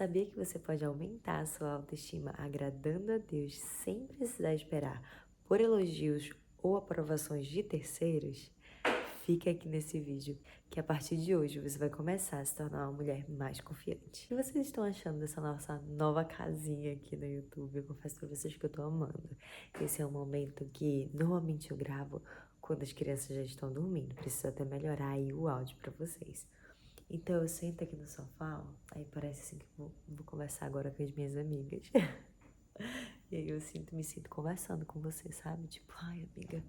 Sabia que você pode aumentar a sua autoestima agradando a Deus sem precisar esperar por elogios ou aprovações de terceiros? Fica aqui nesse vídeo, que a partir de hoje você vai começar a se tornar uma mulher mais confiante. O que vocês estão achando dessa nossa nova casinha aqui no YouTube? Eu confesso pra vocês que eu tô amando. Esse é um momento que normalmente eu gravo quando as crianças já estão dormindo. Preciso até melhorar aí o áudio pra vocês. Então eu sento aqui no sofá, ó, aí parece assim que vou conversar agora com as minhas amigas. E aí eu me sinto conversando com você, sabe? Tipo, ai amiga,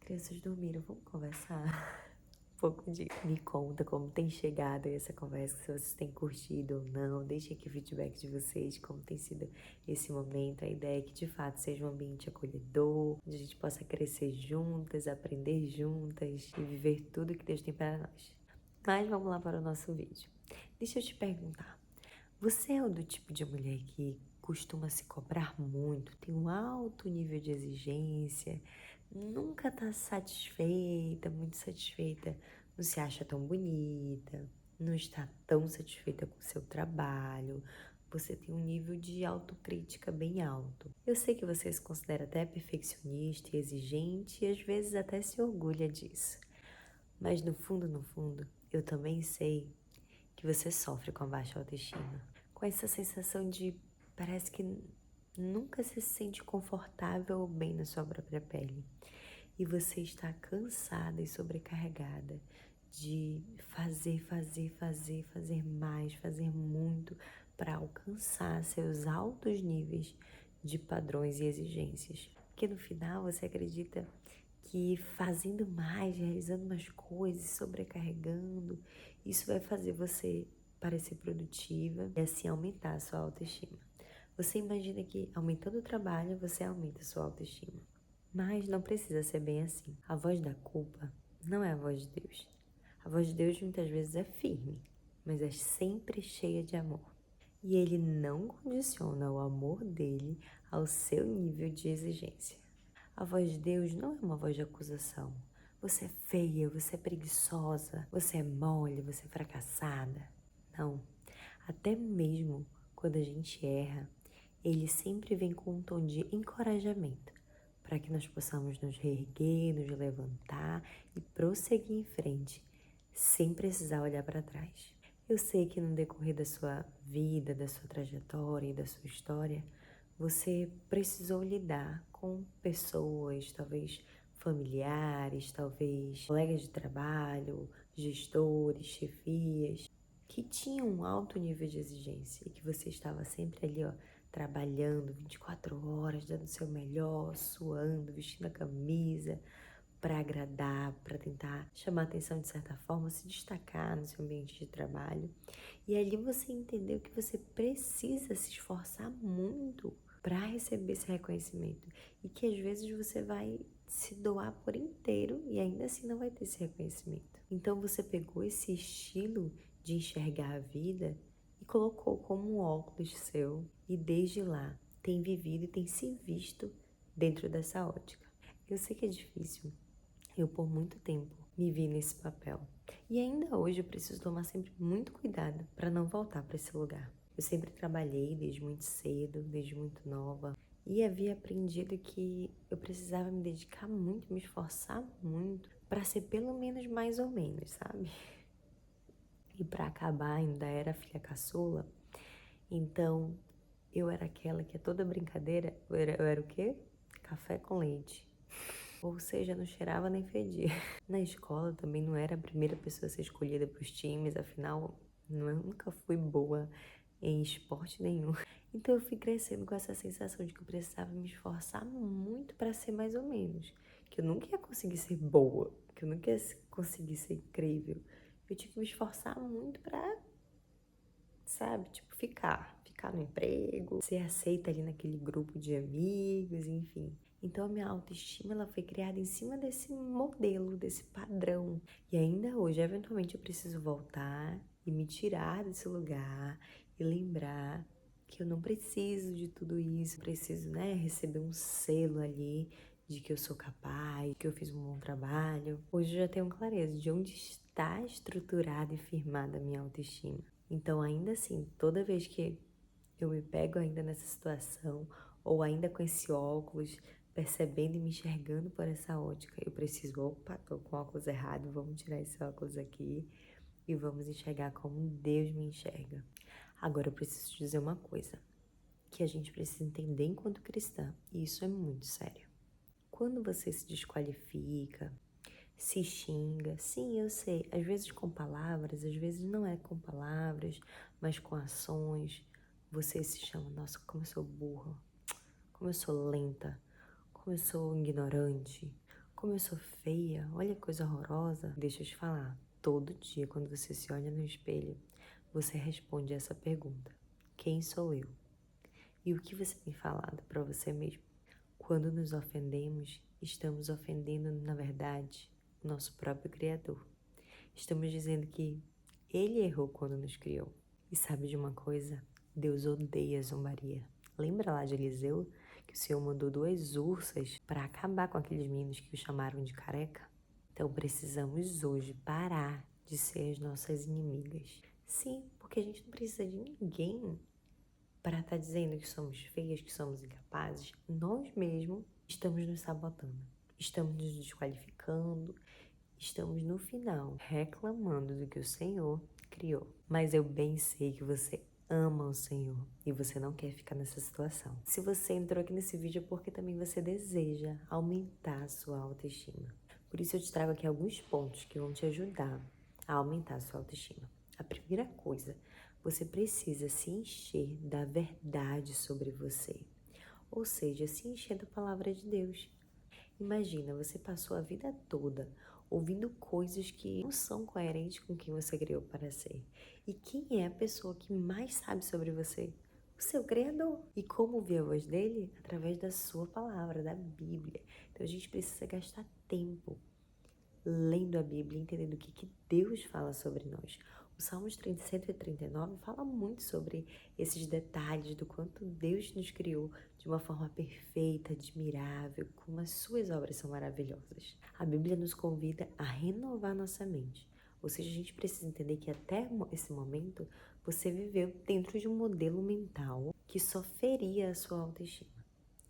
crianças dormiram, vamos conversar? Um pouco de... Me conta como tem chegado essa conversa, se vocês têm curtido ou não. Deixem aqui o feedback de vocês, como tem sido esse momento. A ideia é que de fato seja um ambiente acolhedor, onde a gente possa crescer juntas, aprender juntas e viver tudo que Deus tem para nós. Mas vamos lá para o nosso vídeo. Deixa eu te perguntar, você é o do tipo de mulher que costuma se cobrar muito, tem um alto nível de exigência, nunca tá satisfeita, muito satisfeita, não se acha tão bonita, não está tão satisfeita com o seu trabalho, você tem um nível de autocrítica bem alto. Eu sei que você se considera até perfeccionista e exigente e às vezes até se orgulha disso. Mas no fundo, eu também sei que você sofre com a baixa autoestima. Com essa sensação de parece que nunca se sente confortável ou bem na sua própria pele. E você está cansada e sobrecarregada de fazer mais, fazer muito para alcançar seus altos níveis de padrões e exigências. Porque no final você acredita que fazendo mais, realizando mais coisas, sobrecarregando, isso vai fazer você parecer produtiva e assim aumentar a sua autoestima. Você imagina que aumentando o trabalho, você aumenta a sua autoestima. Mas não precisa ser bem assim. A voz da culpa não é a voz de Deus. A voz de Deus muitas vezes é firme, mas é sempre cheia de amor. E Ele não condiciona o amor dele ao seu nível de exigência. A voz de Deus não é uma voz de acusação. Você é feia, você é preguiçosa, você é mole, você é fracassada. Não. Até mesmo quando a gente erra, Ele sempre vem com um tom de encorajamento, para que nós possamos nos reerguer, nos levantar e prosseguir em frente, sem precisar olhar para trás. Eu sei que no decorrer da sua vida, da sua trajetória e da sua história, você precisou lidar com pessoas, talvez familiares, talvez colegas de trabalho, gestores, chefias, que tinham um alto nível de exigência e que você estava sempre ali, ó, trabalhando 24 horas, dando o seu melhor, suando, vestindo a camisa para agradar, para tentar chamar atenção de certa forma, se destacar no seu ambiente de trabalho. E ali você entendeu que você precisa se esforçar muito para receber esse reconhecimento e que às vezes você vai se doar por inteiro e ainda assim não vai ter esse reconhecimento. Então você pegou esse estilo de enxergar a vida e colocou como um óculos seu e desde lá tem vivido e tem se visto dentro dessa ótica. Eu sei que é difícil. Eu, por muito tempo, me vi nesse papel. E ainda hoje eu preciso tomar sempre muito cuidado para não voltar para esse lugar. Eu sempre trabalhei desde muito cedo, desde muito nova, e havia aprendido que eu precisava me dedicar muito, me esforçar muito para ser pelo menos mais ou menos, sabe? E para acabar, ainda era filha caçula, então eu era aquela que a toda brincadeira, eu era o quê? Café com leite. Ou seja, não cheirava nem fedia. Na escola também não era a primeira pessoa a ser escolhida para os times, afinal, eu nunca fui boa em esporte nenhum. Então eu fui crescendo com essa sensação de que eu precisava me esforçar muito para ser mais ou menos. Que eu nunca ia conseguir ser boa, que eu nunca ia conseguir ser incrível. Eu tinha que me esforçar muito para, sabe, tipo, ficar no emprego, ser aceita ali naquele grupo de amigos, enfim. Então a minha autoestima ela foi criada em cima desse modelo, desse padrão. E ainda hoje, eventualmente, eu preciso voltar e me tirar desse lugar e lembrar que eu não preciso de tudo isso, preciso, né, receber um selo ali de que eu sou capaz, que eu fiz um bom trabalho. Hoje eu já tenho clareza de onde está estruturada e firmada a minha autoestima. Então, ainda assim, toda vez que Eu me pego ainda nessa situação, ou ainda com esse óculos, percebendo e me enxergando por essa ótica. Eu preciso, opa, tô com o óculos errado, vamos tirar esse óculos aqui e vamos enxergar como Deus me enxerga. Agora eu preciso te dizer uma coisa, que a gente precisa entender enquanto cristã, e isso é muito sério. Quando você se desqualifica, se xinga, sim, eu sei, às vezes com palavras, às vezes não é com palavras, mas com ações, você se chama, nossa, como eu sou burra, como eu sou lenta, como eu sou ignorante, como eu sou feia, olha que coisa horrorosa. Deixa eu te falar, todo dia quando você se olha no espelho, você responde essa pergunta: quem sou eu? E o que você tem falado para você mesmo? Quando nos ofendemos, estamos ofendendo, na verdade, o nosso próprio Criador. Estamos dizendo que Ele errou quando nos criou. E sabe de uma coisa? Deus odeia a zombaria. Lembra lá de Eliseu, que o Senhor mandou 2 ursas para acabar com aqueles meninos que o chamaram de careca? Então precisamos hoje parar de ser as nossas inimigas. Sim, porque a gente não precisa de ninguém para estar dizendo que somos feias, que somos incapazes. Nós mesmos estamos nos sabotando, estamos nos desqualificando, estamos no final reclamando do que o Senhor criou. Mas eu bem sei que você ama o Senhor e você não quer ficar nessa situação. Se você entrou aqui nesse vídeo é porque também você deseja aumentar a sua autoestima. Por isso eu te trago aqui alguns pontos que vão te ajudar a aumentar a sua autoestima. A primeira coisa, você precisa se encher da verdade sobre você. Ou seja, se encher da palavra de Deus. Imagina, você passou a vida toda ouvindo coisas que não são coerentes com quem você criou para ser. E quem é a pessoa que mais sabe sobre você? O seu Criador. E como ouvir a voz dele? Através da sua palavra, da Bíblia. Então a gente precisa gastar tempo lendo a Bíblia, entendendo o que Deus fala sobre nós. O Salmos 139 fala muito sobre esses detalhes do quanto Deus nos criou de uma forma perfeita, admirável, como as suas obras são maravilhosas. A Bíblia nos convida a renovar nossa mente. Ou seja, a gente precisa entender que até esse momento você viveu dentro de um modelo mental que só feria a sua autoestima.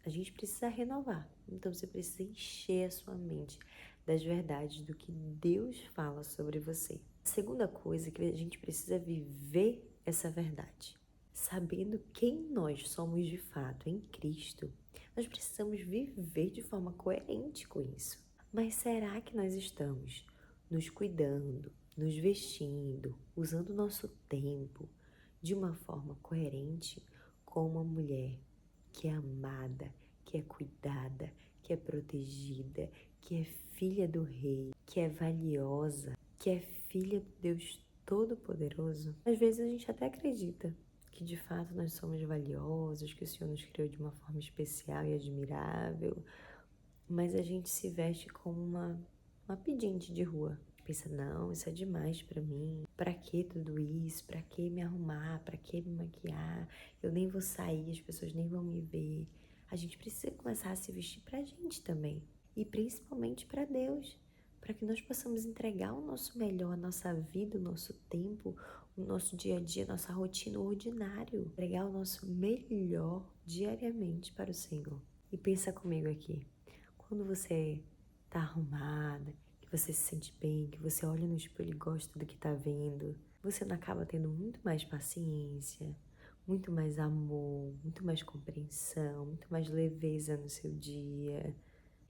A gente precisa renovar. Então você precisa encher a sua mente das verdades do que Deus fala sobre você. A segunda coisa é que a gente precisa viver essa verdade. Sabendo quem nós somos de fato em Cristo, nós precisamos viver de forma coerente com isso. Mas será que nós estamos nos cuidando, nos vestindo, usando o nosso tempo de uma forma coerente com uma mulher que é amada, que é cuidada, que é protegida, que é filha do rei, que é valiosa, que é filha do Deus Todo-Poderoso? Às vezes a gente até acredita que de fato nós somos valiosos, que o Senhor nos criou de uma forma especial e admirável, mas a gente se veste como uma pedinte de rua. Pensa, não, isso é demais pra mim. Pra que tudo isso? Pra que me arrumar? Pra que me maquiar? Eu nem vou sair, as pessoas nem vão me ver. A gente precisa começar a se vestir pra gente também. E principalmente pra Deus. Para que nós possamos entregar o nosso melhor, a nossa vida, o nosso tempo, o nosso dia a dia, nossa rotina, o ordinário. Entregar o nosso melhor diariamente para o Senhor. E pensa comigo aqui. Quando você tá arrumada, que você se sente bem, que você olha no espelho e gosta do que tá vendo, você não acaba tendo muito mais paciência, muito mais amor, muito mais compreensão, muito mais leveza no seu dia.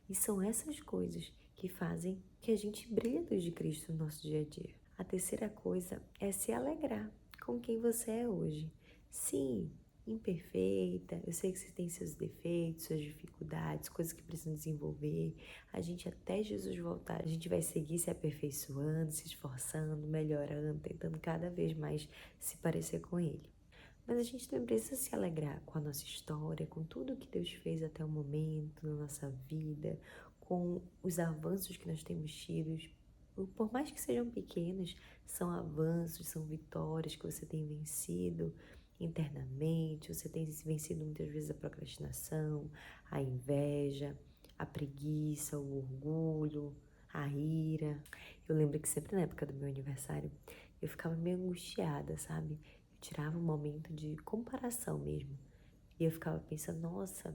E são essas coisas que fazem que a gente brilhe a luz de Cristo no nosso dia a dia. A terceira coisa é se alegrar com quem você é hoje. Sim, imperfeita, eu sei que você tem seus defeitos, suas dificuldades, coisas que precisam desenvolver. A gente até Jesus voltar, a gente vai seguir se aperfeiçoando, se esforçando, melhorando, tentando cada vez mais se parecer com Ele. Mas a gente também precisa se alegrar com a nossa história, com tudo que Deus fez até o momento na nossa vida, com os avanços que nós temos tido. Por mais que sejam pequenos, são avanços, são vitórias que você tem vencido internamente, você tem vencido muitas vezes a procrastinação, a inveja, a preguiça, o orgulho, a ira. Eu lembro que sempre na época do meu aniversário, eu ficava meio angustiada, sabe? Eu tirava um momento de comparação mesmo. E eu ficava pensando, nossa,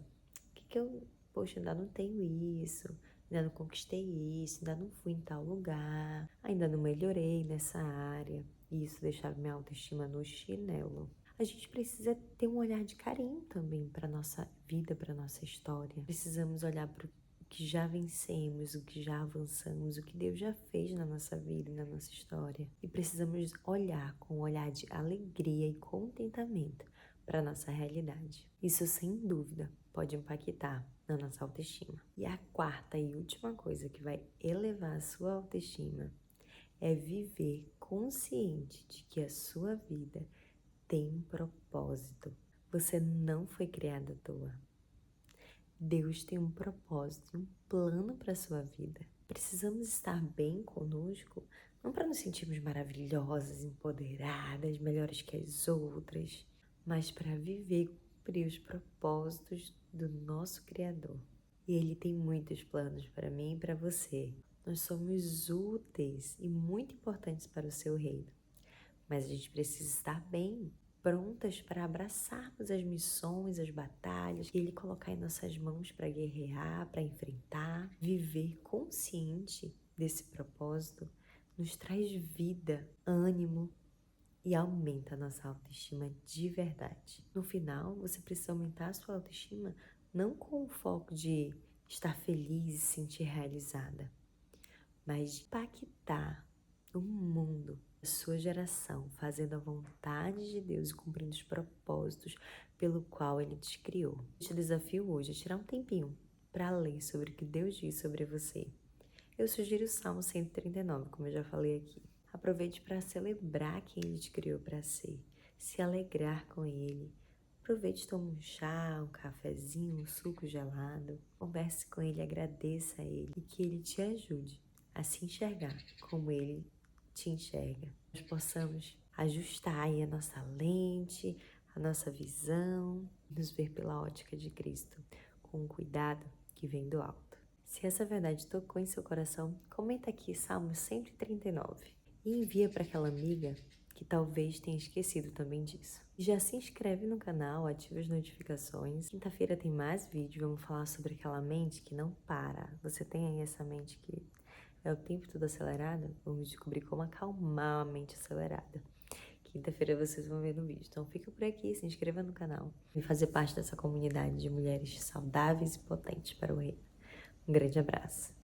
poxa, ainda não tenho isso, ainda não conquistei isso, ainda não fui em tal lugar, ainda não melhorei nessa área. E isso deixava minha autoestima no chinelo. A gente precisa ter um olhar de carinho também para nossa vida, para nossa história. Precisamos olhar para o que já vencemos, o que já avançamos, o que Deus já fez na nossa vida e na nossa história. E precisamos olhar com um olhar de alegria e contentamento para nossa realidade. Isso, sem dúvida, pode impactar na nossa autoestima. E a quarta e última coisa que vai elevar a sua autoestima é viver consciente de que a sua vida tem um propósito. Você não foi criado à toa. Deus tem um propósito, um plano para a sua vida. Precisamos estar bem conosco, não para nos sentirmos maravilhosas, empoderadas, melhores que as outras, mas para viver e cumprir os propósitos do nosso Criador. E Ele tem muitos planos para mim e para você. Nós somos úteis e muito importantes para o seu reino. Mas a gente precisa estar bem, prontas para abraçarmos as missões, as batalhas que Ele colocar em nossas mãos para guerrear, para enfrentar. Viver consciente desse propósito nos traz vida, ânimo e aumenta a nossa autoestima de verdade. No final, você precisa aumentar a sua autoestima não com o foco de estar feliz e se sentir realizada, mas de impactar o mundo, a sua geração, fazendo a vontade de Deus e cumprindo os propósitos pelo qual Ele te criou. Eu te desafio hoje a tirar um tempinho para ler sobre o que Deus diz sobre você. Eu sugiro o Salmo 139, como eu já falei aqui. Aproveite para celebrar quem Ele te criou para ser, se alegrar com Ele. Aproveite, tome um chá, um cafezinho, um suco gelado. Converse com Ele, agradeça a Ele e que Ele te ajude a se enxergar como Ele te enxerga. Nós possamos ajustar aí a nossa lente, a nossa visão, nos ver pela ótica de Cristo, com um cuidado que vem do alto. Se essa verdade tocou em seu coração, comenta aqui Salmo 139 e envia para aquela amiga que talvez tenha esquecido também disso. Já se inscreve no canal, ativa as notificações. Quinta-feira tem mais vídeo, vamos falar sobre aquela mente que não para. Você tem aí essa mente que é o tempo todo acelerada? Vamos descobrir como acalmar a mente acelerada. Quinta-feira vocês vão ver no vídeo. Então fica por aqui, se inscreva no canal e fazer parte dessa comunidade de mulheres saudáveis e potentes para o reino. Um grande abraço.